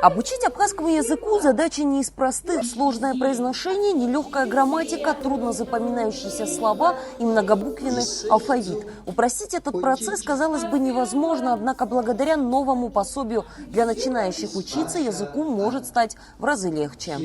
Обучить абхазскому языку задача не из простых. Сложное произношение, нелегкая грамматика, трудно запоминающиеся слова и многобуквенный алфавит. Упростить этот процесс, казалось бы, невозможно, однако благодаря новому пособию для начинающих учиться языку может стать в разы легче.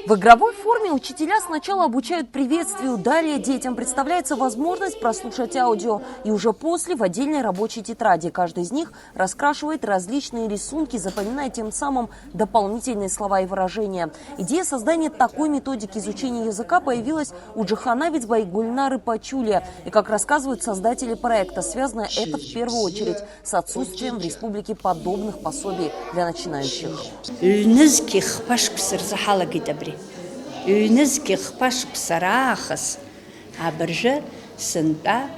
В игровой форме учителя сначала обучают приветствию, далее детям представляется возможность прослушать аудио. И уже после в отдельной рабочей тетради каждый из них раскрашивает различные рисунки, запоминая тем самым дополнительные слова и выражения. Идея создания такой методики изучения языка появилась у Джахановицбай Гульнары Пачули. И, как рассказывают создатели проекта, связано это в первую очередь с отсутствием в республике подобных пособий для начинающих. Юнизких паш псарахас, абрже сента,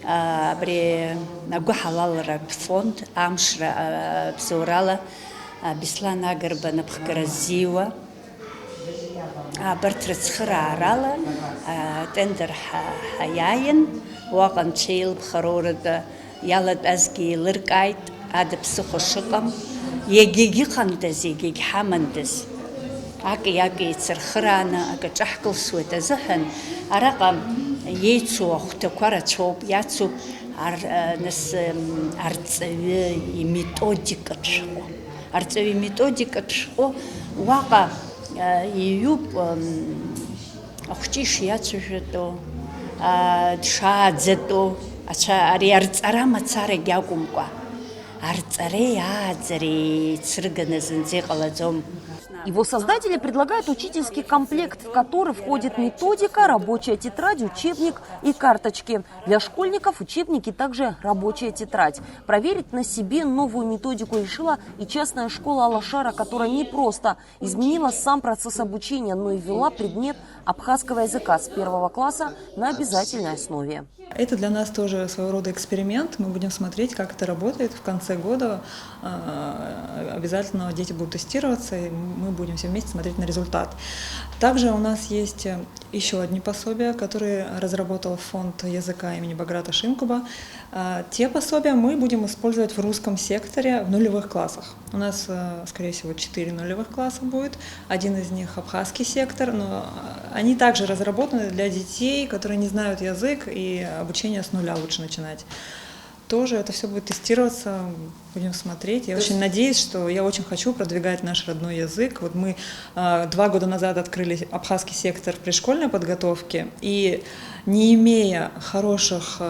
абре нагухалалра фонд, амшра псурала, бислана гарбана пхкразива, абртрцхрарала, тендер хаяин, ваган чейл пхарорда, ялад азги лиркайт, адапсухошикам, егиги хандаз, егиги хамандаз. Аки церхрана, аки чахкл суета захен, аракам яйцо хтаквара чоп, яйцо нас арцеви методика тшо, арцеви методика тшо, вака июб ахчиш яйцо жето, дшадзето, ача ари арцарама царе гягумка, арцаре ядзари црганазен зекаладзом. Его создатели предлагают учительский комплект, в который входит методика, рабочая тетрадь, учебник и карточки. Для школьников учебники также рабочая тетрадь. Проверить на себе новую методику решила и частная школа Алашара, которая не просто изменила сам процесс обучения, но и ввела предмет абхазского языка с 1 класса на обязательной основе. Это для нас тоже своего рода эксперимент. Мы будем смотреть, как это работает. В конце года обязательно дети будут тестироваться, и мы будем все вместе смотреть на результат. Также у нас есть еще одни пособия, которые разработал фонд языка имени Баграта Шинкуба. Те пособия мы будем использовать в русском секторе в нулевых классах. У нас, скорее всего, 4 нулевых класса будет. Один из них абхазский сектор, но они также разработаны для детей, которые не знают язык, и обучение с нуля лучше начинать. Тоже это все будет тестироваться, будем смотреть. Я очень надеюсь, что я очень хочу продвигать наш родной язык. Вот мы 2 года назад открыли абхазский сектор предшкольной подготовки, и не имея хороших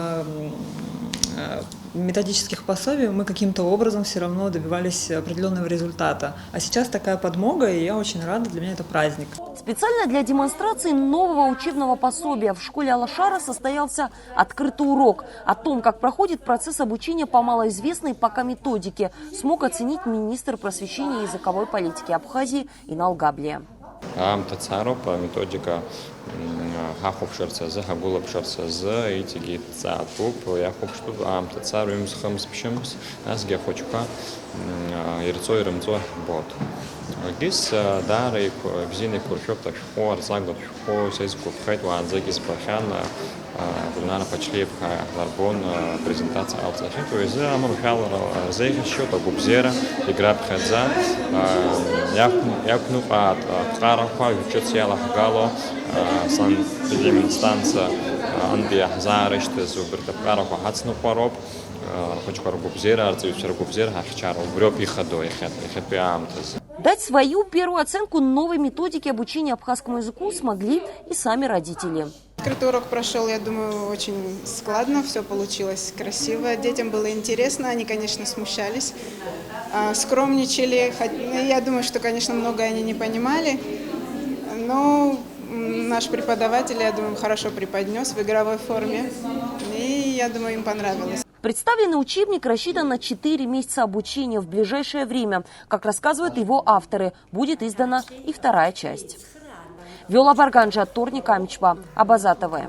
методических пособий, мы каким-то образом все равно добивались определенного результата. А сейчас такая подмога, и я очень рада, для меня это праздник. Специально для демонстрации нового учебного пособия в школе Алашара состоялся открытый урок. О том, как проходит процесс обучения по малоизвестной пока методике, смог оценить министр просвещения и языковой политики Абхазии Инал Габлия. Методика хахопшерца, хагулапшерца, и тиги цатуп, я хочу, царю с хамспшимс, аз гехочка, ирцо и ремцо бот. Гис дары бзины куршоп так шхо, арзагот шхо, сейзку пхайт ванзагис бахан, Гульнара Пачлиевка, Ларбон, презентация Алтахи, то есть Амурхал Зейхашо, Губзера, игра Пхадза, Якну от Харахва, Вичоцьяла Гало, Сан-Педиминстанция, Анбия Зарышты, Зуберта Харахва, Хацну Пароп, Хочкар Губзера, Арцевичер Губзера, Хачар, Убрёп и Хадо, и Хэппиамтез. Дать свою первую оценку новой методике обучения абхазскому языку смогли и сами родители. Открытый урок прошел, я думаю, очень складно, все получилось красиво. Детям было интересно, они, конечно, смущались, скромничали. Я думаю, что, конечно, многое они не понимали, но наш преподаватель, я думаю, хорошо преподнес в игровой форме, и, я думаю, им понравилось. Представленный учебник рассчитан на 4 месяца обучения. В ближайшее время, как рассказывают его авторы, будет издана и вторая часть. Виола Барганджа, Торник Амичба, Абаза ТВ.